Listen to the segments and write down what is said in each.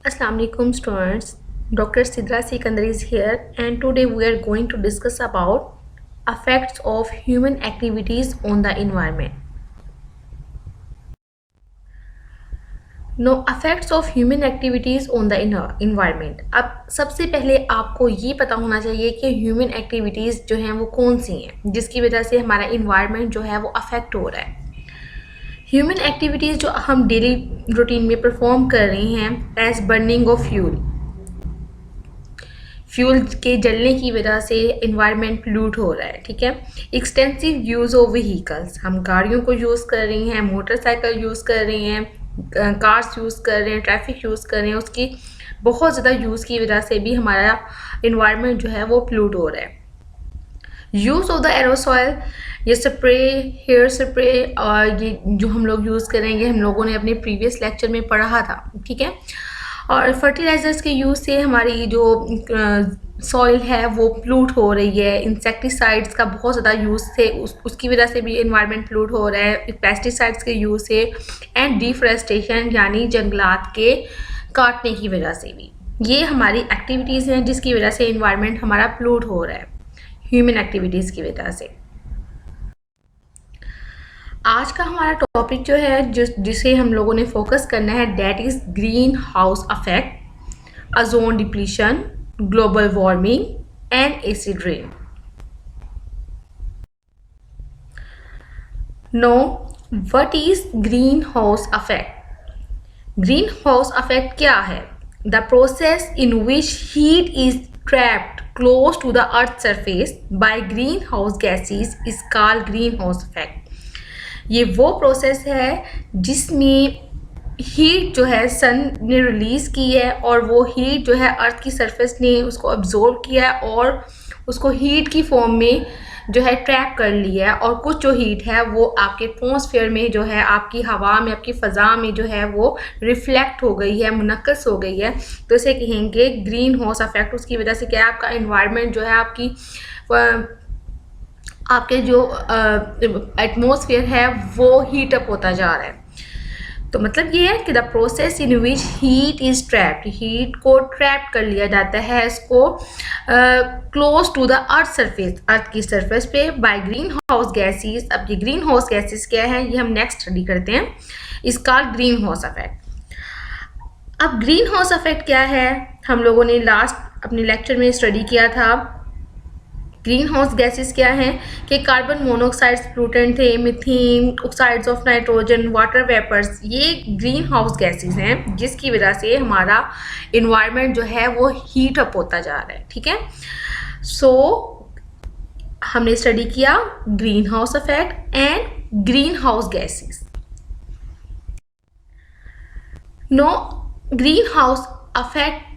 Assalamu alaikum students. Dr. Sidra Sikandar is here and today we are going to discuss about effects of human activities on the environment. Now effects of human activities on the environment. अब सबसे पहले आपको ये पता होना चाहिए कि human activities जो हैं वो कौन सी हैं जिसकी वजह से हमारा इन्वायरमेंट जो है वो अफेक्ट हो रहा है। ह्यूमन एक्टिविटीज़ जो हम डेली रूटीन में परफॉर्म कर रहे हैं एज बर्निंग ऑफ फ्यूल के जलने की वजह से इन्वायरमेंट पोल्यूट हो रहा है। ठीक है, एक्सटेंसिव यूज़ ऑफ व्हीकल्स, हम गाड़ियों को यूज़ कर रहे हैं, मोटरसाइकिल यूज़ कर रहे हैं, कार्स यूज़ कर रहे हैं, ट्रैफिक यूज़ कर रहे हैं, उसकी बहुत ज़्यादा यूज़ की वजह से भी हमारा इन्वायरमेंट जो है वो पोल्यूट हो रहा है। यूज़ ऑफ द एरोसॉइल, ये स्प्रे, हेयर स्प्रे और ये जो हम लोग यूज़ करेंगे, हम लोगों ने अपने प्रीवियस लेक्चर में पढ़ा था। ठीक है, और फर्टिलाइज़र्स के यूज़ से हमारी जो सॉइल है वो पोल्यूट हो रही है। इंसेक्टिसाइड्स का बहुत ज़्यादा यूज़ से उसकी वजह से भी इन्वायरमेंट पोल्यूट हो रहा है। पेस्टिसाइड्स के यूज़ से एंड डिफॉरेस्टेशन यानी जंगलात के काटने की वजह से भी, ये हमारी एक्टिविटीज़ हैं जिसकी वजह से इन्वायरमेंट हमारा पोल्यूट हो रहा है ह्यूमन एक्टिविटीज़ की वजह से। आज का हमारा टॉपिक जो है जिसे हम लोगों ने फोकस करना है that is green house affect, ozone depletion, global warming and acid rain. Know what is green house affect? Green house affect क्या है? The process in which heat is trapped close to the earth's surface by greenhouse gases is called greenhouse effect. ये वो process है जिसमें heat जो है सन ने release की है और वो हीट जो है अर्थ की सरफेस ने उसको अब्जॉर्ब किया है और उसको हीट की फॉर्म में जो है ट्रैप कर लिया है, और कुछ जो हीट है वो आपके एटमॉस्फेयर में जो है आपकी हवा में, आपकी फ़ज़ा में जो है वो रिफ्लेक्ट हो गई है, मुनक्कस हो गई है। तो इसे कहेंगे ग्रीन हाउस इफेक्ट। उसकी वजह से क्या है, आपका इन्वायरमेंट जो है आपके जो एटमॉस्फेयर है वो हीट अप होता जा रहा है। तो मतलब ये है कि the process in which heat is trapped, heat को ट्रैप कर लिया जाता है इसको close to the earth surface, earth की सरफेस पे बाय ग्रीन हाउस गैसेस। अब ये ग्रीन हाउस गैसेस क्या है ये हम नेक्स्ट स्टडी करते हैं, इसका ग्रीन हाउस इफेक्ट। अब ग्रीन हाउस इफेक्ट क्या है, हम लोगों ने लास्ट अपने लेक्चर में स्टडी किया था। ग्रीन हाउस गैसेस क्या हैं कि कार्बन मोनोऑक्साइड्स पोल्यूटेंट थे, methane, oxides of nitrogen, water vapours, ये ग्रीन हाउस गैसेस हैं जिसकी वजह से हमारा इन्वायरमेंट जो है वो हीट अप होता जा रहा है। ठीक है, सो हमने स्टडी किया green house effect and green house gases. No green house effect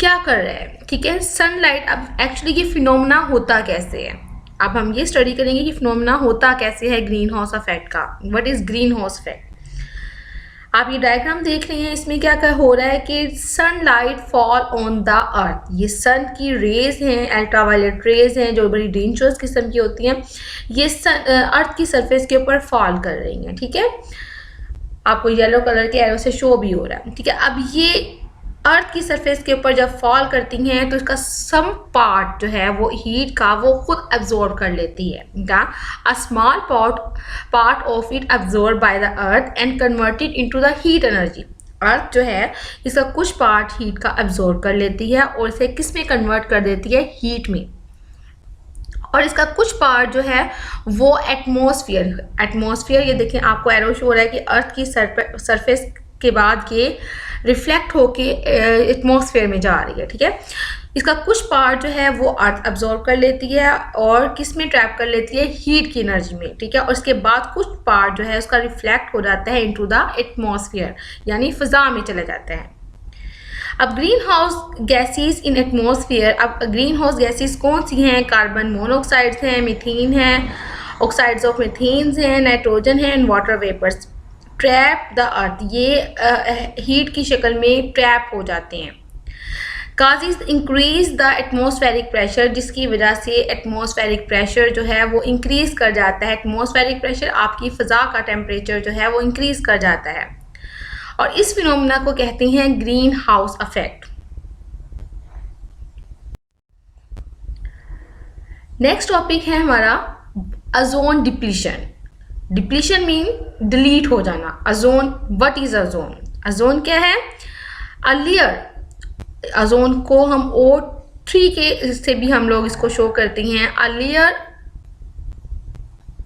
क्या कर रहा है? ठीक है, सनलाइट। अब एक्चुअली ये फिनोमेना होता कैसे है, अब हम ये स्टडी करेंगे कि फिनोमेना होता कैसे है ग्रीन हाउस इफेक्ट का। What is green house effect? आप ये डायग्राम देख रहे हैं, इसमें क्या क्या हो रहा है कि sunlight fall on the earth, ये सन की रेज हैं, अल्ट्रावायलेट रेज हैं जो बड़ी डेंजरस किस्म की होती हैं, ये अर्थ की सरफेस के ऊपर फॉल कर रही हैं। ठीक है, आपको येलो कलर के एरो से शो भी हो रहा है। ठीक है, अब ये अर्थ की सरफेस के ऊपर जब फॉल करती हैं तो इसका सम पार्ट जो है वो हीट का वो खुद एब्जॉर्ब कर लेती है। A small part of it absorb by the earth and converted into the heat energy. Earth जो है इसका कुछ पार्ट हीट का एब्जॉर्ब कर लेती है और इसे किस में कन्वर्ट कर देती है, हीट में। और इसका कुछ पार्ट जो है वो एटमॉस्फेयर, ये देखें आपको एरो शो हो रहा है कि अर्थ की सरफेस के बाद ये रिफ्लेक्ट होके एटमॉस्फेयर में जा रही है। ठीक है, इसका कुछ पार्ट जो है वो अर्थ अब्जॉर्ब कर लेती है और किस में ट्रैप कर लेती है, हीट की एनर्जी में। ठीक है, और इसके बाद कुछ पार्ट जो है उसका रिफ्लेक्ट हो जाता है इनटू द एटमॉस्फेयर यानी फिजा में चले जाते हैं। अब green house gases in atmosphere, अब ग्रीन हाउस गैसेस कौन सी हैं? कार्बन मोनोऑक्साइड्स हैं, मीथेन है, ऑक्साइड्स ऑफ मीथेन्स हैं, नाइट्रोजन है and water vapours. Trap the earth, ये हीट की शक्ल में ट्रैप हो जाते हैं। Causes increase the atmospheric pressure, जिसकी वजह से एटमॉस्फेरिक प्रेशर जो है वो इंक्रीज कर जाता है। एटमॉस्फेरिक प्रेशर आपकी फ़ज़ा का टेम्परेचर जो है वो इंक्रीज कर जाता है। और इस फिनोमेना को कहते हैं green house effect. Next topic है हमारा ozone depletion. Depletion mean delete हो जाना। Ozone, what is ozone? Ozone क्या है? अ लेयर, ओजोन को हम O3 के से भी हम लोग इसको शो करते हैं। A layer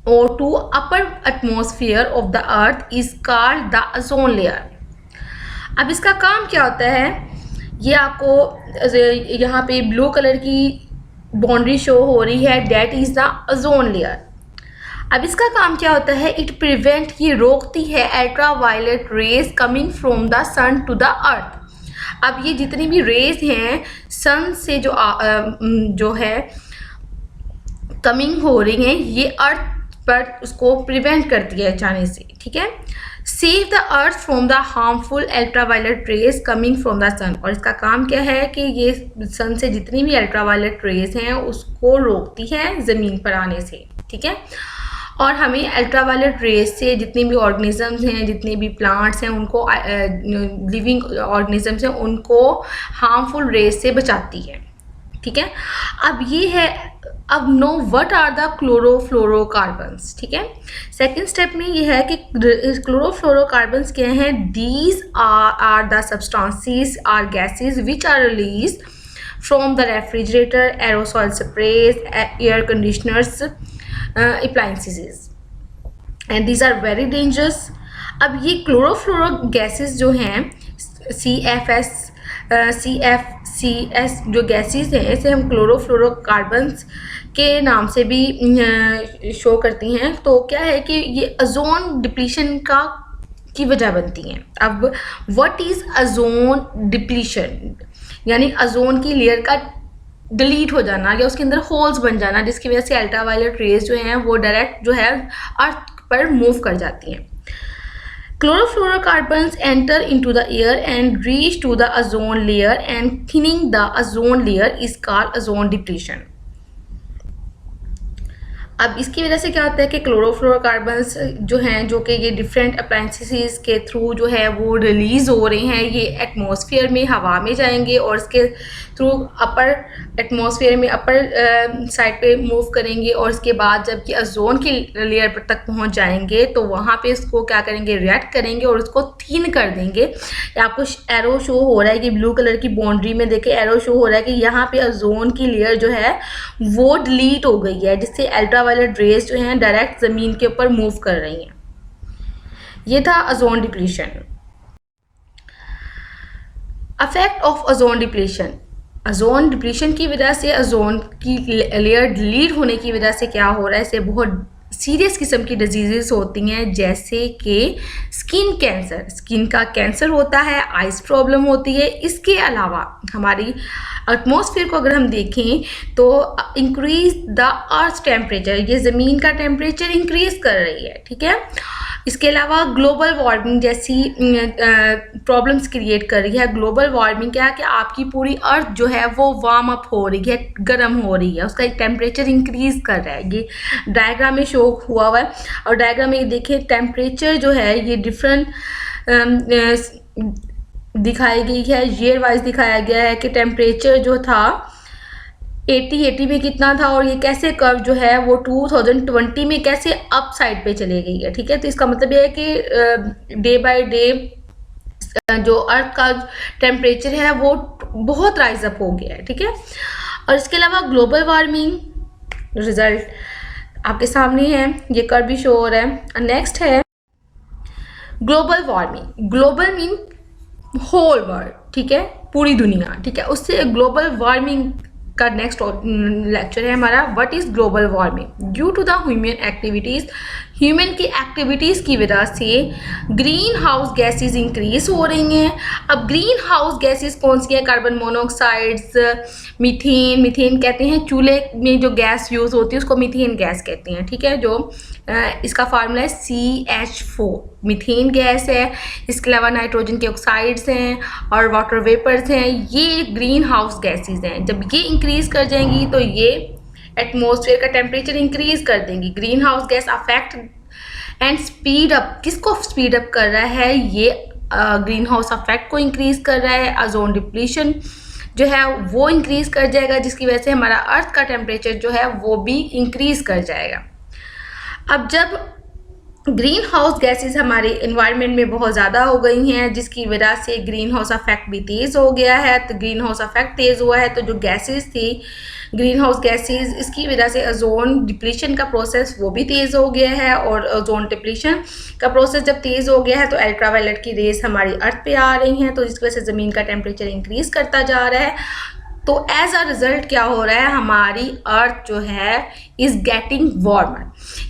O2 upper atmosphere of the earth is called the ozone layer। अब इसका काम क्या होता है? ये आपको यहाँ पे ब्लू कलर की बाउंड्री शो हो रही है, that is the ozone layer. अब इसका काम क्या होता है? इट प्रिवेंट, ये रोकती है ultraviolet rays coming from the sun to the earth. अब ये जितनी भी रेज हैं सन से जो है कमिंग हो रही हैं, ये अर्थ पर उसको प्रिवेंट करती है जाने से, ठीक है। Save the earth from the harmful ultraviolet rays coming from the sun. और इसका काम क्या है कि ये सन से जितनी भी अल्ट्रावायलेट रेज हैं उसको रोकती है ज़मीन पर आने से, ठीक है। और हमें अल्ट्रावायलेट रेज से जितने भी ऑर्गेनिजम्स हैं, जितने भी प्लांट्स हैं, उनको लिविंग ऑर्गेनिजम्स हैं, उनको हार्मफुल रेज से बचाती है, ठीक है। अब ये है, अब know what are the chlorofluorocarbons, ठीक है। सेकेंड स्टेप में ये है कि क्लोरोफ्लोरोकार्बन्स क्या हैं? These are the substances or gases which are release from the refrigerator, aerosol sprays, air conditioners, appliances and these are very dangerous। अब ये क्लोरोफ्लोरो गैसेस जो हैं CFCs जो गैसेस हैं, इसे हम क्लोरोफ्लोरोकार्बन्स के नाम से भी शो करती हैं। तो क्या है कि ये ओजोन डिप्लीशन की वजह बनती हैं। अब व्हाट इज़ ओजोन डिप्लीशन? यानी ओजोन की लेयर का डिलीट हो जाना या उसके अंदर होल्स बन जाना, जिसकी वजह से अल्ट्रावायलेट रेज जो हैं वो डायरेक्ट जो है अर्थ पर मूव कर जाती हैं। Chlorofluorocarbons enter into the air and reach to the ozone layer and thinning the ozone layer is called ozone depletion. अब इसकी वजह से क्या होता है कि क्लोरोफ्लोरोकार्बन्स जो हैं, जो कि ये डिफरेंट अप्लायंसेस के थ्रू जो है वो रिलीज़ हो रहे हैं, ये एटमॉस्फेयर में हवा में जाएंगे और इसके थ्रू अपर एटमॉस्फेयर में अपर साइड पे मूव करेंगे और इसके बाद जब कि ओजोन की लेयर पर तक पहुंच जाएंगे तो वहाँ पे इसको क्या करेंगे? रिएक्ट करेंगे और उसको थिन कर देंगे। आपको एरो शो हो रहा है कि ब्लू कलर की बाउंड्री में देखे एरो शो हो रहा है कि यहाँ पे ओजोन की लेयर जो है वो डिलीट हो गई है, जिससे अल्ट्रावायलेट रेज जो हैं डायरेक्ट ज़मीन के ऊपर मूव कर रही हैं। ये था ozone depletion. Effect of ozone depletion. Ozone depletion की वजह से ओजोन की लेयर डिलीट होने की वजह से क्या हो रहा है? इससे बहुत सीरियस किस्म की डिजीज़ होती हैं, जैसे कि स्किन कैंसर, स्किन का कैंसर होता है, आइज प्रॉब्लम होती है। इसके अलावा हमारी एटमॉस्फेयर को अगर हम देखें तो इंक्रीज द अर्थ टेम्परेचर, ये ज़मीन का टेम्परेचर इंक्रीज कर रही है, ठीक है। इसके अलावा ग्लोबल वार्मिंग जैसी प्रॉब्लम्स क्रिएट कर रही है। ग्लोबल वार्मिंग क्या है कि आपकी पूरी अर्थ जो है वो वार्म अप हो रही है, गर्म हो रही है, उसका एक टेम्परेचर इंक्रीज कर रहा है। ये डायग्राम में शो हुआ है और डायग्राम में देखिए टेम्परेचर जो है ये डिफरेंट दिखाई गई है, ईयर वाइज दिखाया गया है कि टेम्परेचर जो था 80 में कितना था और ये कैसे कर्व जो है वो 2020 में कैसे अप साइड पे चले गई है, ठीक है। तो इसका मतलब ये है कि डे बाय डे जो अर्थ का टेम्परेचर है वो बहुत राइज अप हो गया है, ठीक है। और इसके अलावा ग्लोबल वार्मिंग रिजल्ट आपके सामने है, ये कर्व भी शो हो रहा है। नेक्स्ट है global warming. Global mean whole world, ठीक है, पूरी दुनिया, ठीक है। उससे ग्लोबल वार्मिंग का नेक्स्ट लेक्चर है हमारा what is global warming. Due to the human activities, human की एक्टिविटीज़ की वजह से ग्रीन हाउस गैसेस इंक्रीज हो रही हैं। अब ग्रीन हाउस गैसेस कौन सी है? कार्बन मोनोऑक्साइड्स, मीथेन, मीथेन कहते हैं चूल्हे में जो गैस यूज़ होती है उसको मीथेन गैस कहते हैं, ठीक है। जो इसका फार्मूला है CH4, मीथेन गैस है। इसके अलावा नाइट्रोजन के ऑक्साइड्स हैं और वाटर वेपर्स हैं, ये ग्रीन हाउस गैसेस हैं। जब ये इंक्रीज कर जाएंगी तो ये एटमॉस्फेयर का टेम्परेचर इंक्रीज कर देंगी। Green house gas affect and speed up, किसको स्पीड अप कर रहा है? ये ग्रीन हाउस इफेक्ट को इंक्रीज कर रहा है, ओजोन डिप्लीशन जो है वो इंक्रीज कर जाएगा, जिसकी वजह से हमारा अर्थ का टेम्परेचर जो है वो भी इंक्रीज कर जाएगा। अब जब ग्रीन हाउस गैसेस हमारे इन्वायरमेंट में बहुत ज़्यादा हो गई हैं, जिसकी वजह से ग्रीन हाउस इफेक्ट भी तेज़ हो गया है, तो ग्रीन हाउस इफेक्ट तेज़ हुआ है तो जो गैसेस थी ग्रीन हाउस गैसेस, इसकी वजह से ओजोन डिप्लीशन का प्रोसेस वो भी तेज़ हो गया है। और ओजोन डिप्लीशन का प्रोसेस जब तेज़ हो गया है तो अल्ट्रावायलेट की रेज हमारी अर्थ पे आ रही हैं, तो जिसकी वजह से ज़मीन का टेम्परेचर इंक्रीज करता जा रहा है। तो एज अ रिजल्ट क्या हो रहा है, हमारी अर्थ जो है इज गेटिंग वार्मर,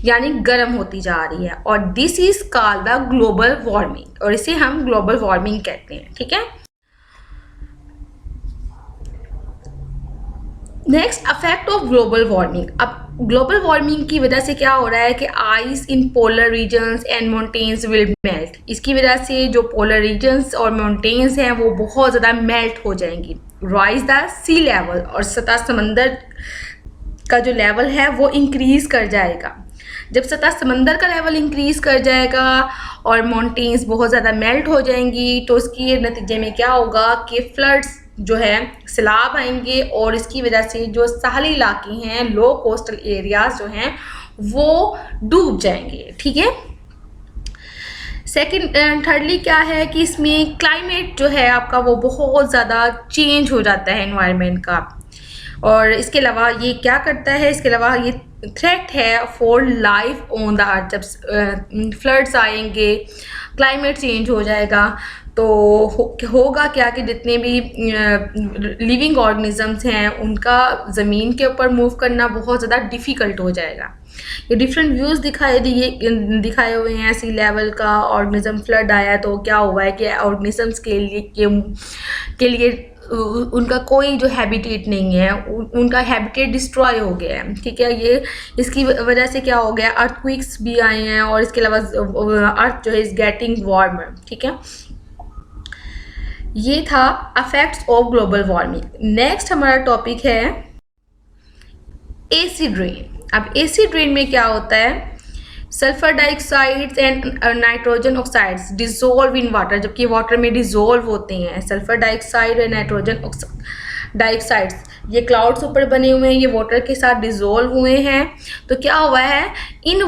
यानी गर्म होती जा रही है, और this is called the global warming, और इसे हम ग्लोबल वार्मिंग कहते हैं। ठीक है, next effect of global warming. अब ग्लोबल वार्मिंग की वजह से क्या हो रहा है कि ice in polar regions and mountains will melt. इसकी वजह से जो पोलर रीजन्स और माउंटेन्स हैं वो बहुत ज़्यादा मेल्ट हो जाएंगी। राइज द सी लेवल, और सतह समंदर का जो लेवल है वो इंक्रीज कर जाएगा। जब सतह समंदर का लेवल इंक्रीज कर जाएगा और माउंटेन्स बहुत ज़्यादा मेल्ट हो जाएंगी, तो इसके नतीजे में क्या होगा कि फ्लड्स जो है सैलाब आएंगे, और इसकी वजह से जो साहली इलाके हैं, लो कोस्टल एरियाज जो हैं वो डूब जाएंगे। ठीक है, सेकंड थर्डली क्या है कि इसमें क्लाइमेट जो है आपका वो बहुत ज़्यादा चेंज हो जाता है एनवायरनमेंट का। और इसके अलावा ये क्या करता है, इसके अलावा ये थ्रेट है for life on the earth. जब फ्लड्स आएंगे, क्लाइमेट चेंज हो जाएगा, तो होगा क्या कि जितने भी लिविंग ऑर्गेनिजम्स हैं उनका ज़मीन के ऊपर मूव करना बहुत ज़्यादा डिफ़िकल्ट हो जाएगा। ये डिफरेंट व्यूज़ दिखाए हुए हैं सी लेवल का। ऑर्गेनिज्म फ्लड आया तो क्या हुआ है कि ऑर्गेनिजम्स के लिए उनका कोई जो हैबिटेट नहीं है, उनका हैबिटेट डिस्ट्रॉय हो गया है। ठीक है, ये इसकी वजह से क्या हो गया, अर्थक्वेक्स भी आए हैं, और इसके अलावा अर्थ जो है इज गेटिंग वार्मर। ठीक है, ये था effects of global warming. Next हमारा टॉपिक है एसिड रेन। अब एसिड रेन में क्या होता है, sulphur dioxides and nitrogen oxides dissolve in water, जबकि वाटर में डिजोल्व होते हैं। सल्फर डाइऑक्साइड और नाइट्रोजन डाइऑक्साइड्स ये क्लाउड्स ऊपर बने हुए हैं, ये वाटर के साथ डिजोल्व हुए हैं। तो क्या हुआ है, इन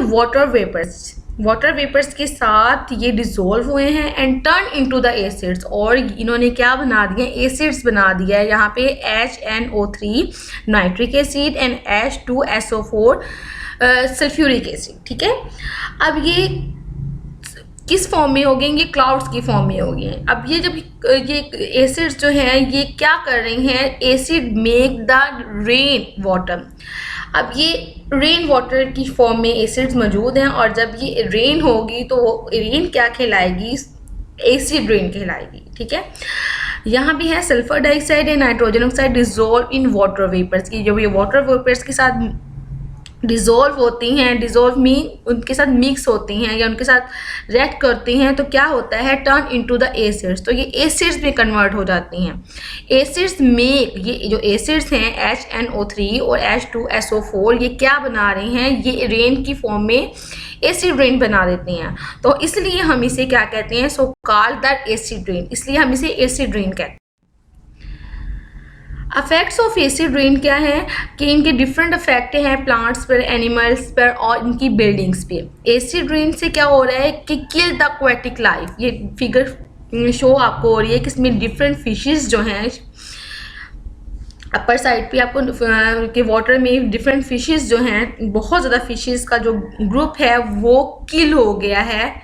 वाटर वेपर्स के साथ ये डिजोल्व हुए हैं and turn into the acids, और इन्होंने क्या बना दिया, एसिड्स बना दिया है। यहाँ पे HNO3 nitric acid and H2SO4 sulphuric acid. ठीक है, अब ये किस फॉर्म में हो गए, ये क्लाउड्स की फॉर्म में हो गए हैं। अब ये जब ये एसिड्स जो हैं ये क्या कर रही हैं, acid make the rain water. अब ये रेन वाटर की फॉर्म में एसिड्स मौजूद हैं, और जब ये रेन होगी तो वो रेन क्या कहलाएगी, एसिड रेन कहलाएगी। ठीक है, यहाँ भी है sulphur dioxide and nitrogen oxide dissolve in water vapours की, जब ये वाटर वेपर्स के साथ डिज़ोल्व होती हैं, डिज़ोल्व मीन उनके साथ मिक्स होती हैं या उनके साथ रिएक्ट करती हैं, तो क्या होता है, टर्न इनटू द एसिड्स, तो ये एसिड्स में कन्वर्ट हो जाती हैं। एसिड्स में ये जो एसिड्स हैं HNO3 और H2SO4 ये क्या बना रही हैं, ये रेन की फॉर्म में एसिड रेन बना देती हैं। तो इसलिए हम इसे क्या कहते हैं, so called the acid rain, इसलिए हम इसे एसिड रेन कहते हैं। इफेक्ट्स ऑफ एसिड रेन क्या है कि इनके डिफरेंट इफेक्ट हैं प्लांट्स पर, एनिमल्स पर और इनकी बिल्डिंग्स पे। एसिड रेन से क्या हो रहा है कि किल द एक्वेटिक लाइफ, ये फिगर शो आपको हो रही है कि इसमें डिफरेंट फिशेस जो हैं, अपर साइड पे आपको के वाटर में डिफरेंट फिशेस जो हैं, बहुत ज़्यादा फिशेस का जो ग्रुप है वो किल हो गया है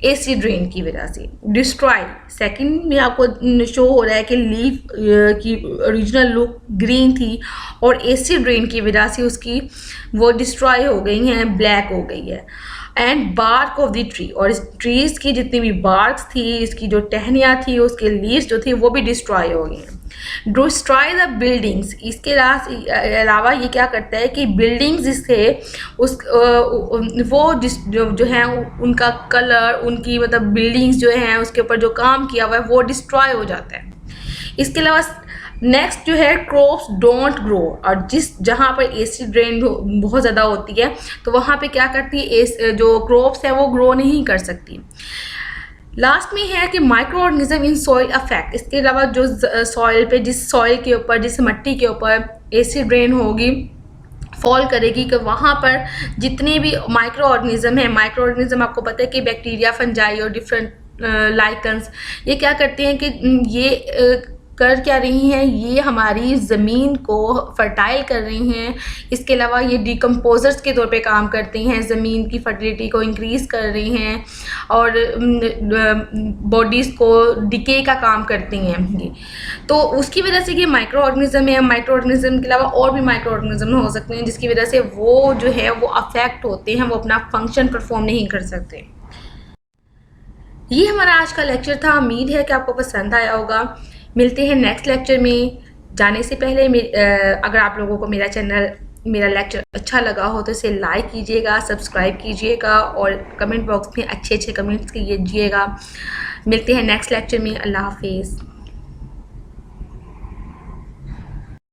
एसिड रेन की वजह से, डिस्ट्रॉय। सेकंड में आपको शो हो रहा है कि लीफ की ओरिजिनल लुक ग्रीन थी और एसिड रेन की वजह से उसकी वो डिस्ट्रॉय हो गई हैं, ब्लैक हो गई है। And bark of the tree, और इस ट्रीज़ की जितनी भी बार्क्स थी, इसकी जो टहनियाँ थी, उसके लीव्स जो थी वो भी डिस्ट्रॉय हो गई हैं। डिस्ट्रॉय द बिल्डिंग्स, इसके अलावा ये क्या करता है कि बिल्डिंग्स इससे उस वो जो है उनका कलर, उनकी मतलब बिल्डिंग्स जो हैं उसके ऊपर जो काम किया हुआ है वो डिस्ट्रॉय हो जाता है। इसके अलावा नेक्स्ट जो है क्रॉप्स डोंट ग्रो, और जहाँ पर एसिड रेन बहुत ज़्यादा होती है तो वहाँ पे क्या करती है, जो क्रॉप्स है वो ग्रो नहीं कर सकती। लास्ट में है कि micro organism in soil affect, इसके अलावा जो सॉइल पे, जिस सॉइल के ऊपर, जिस मिट्टी के ऊपर एसिड रेन होगी, फॉल करेगी, कि वहाँ पर जितने भी माइक्रो ऑर्गेनिज्म है, माइक्रो ऑर्गेनिज्म आपको पता है कि बैक्टीरिया, फंजाई और डिफरेंट लाइकन्स, ये क्या करते हैं कि ये कर क्या रही हैं, ये हमारी ज़मीन को फर्टाइल कर रही हैं। इसके अलावा ये डिकम्पोजर्स के तौर पे काम करती हैं, ज़मीन की फर्टिलिटी को इंक्रीज़ कर रही हैं और बॉडीज़ को डिके का काम करती हैं ये। तो उसकी वजह से ये माइक्रो ऑर्गेनिज्म है। माइक्रो ऑर्गेनिज्म के अलावा और भी माइक्रो ऑर्गेनिज्म हो सकते हैं जिसकी वजह से वो जो है वो अफेक्ट होते हैं, वो अपना फंक्शन परफॉर्म नहीं कर सकते। ये हमारा आज का लेक्चर था। उम्मीद है कि आपको पसंद आया होगा। मिलते हैं नेक्स्ट लेक्चर में। जाने से पहले अगर आप लोगों को मेरा लेक्चर अच्छा लगा हो तो इसे लाइक कीजिएगा, सब्सक्राइब कीजिएगा और कमेंट बॉक्स में अच्छे अच्छे कमेंट्स कीजिएगा। मिलते हैं नेक्स्ट लेक्चर में। अल्लाह हाफिज़।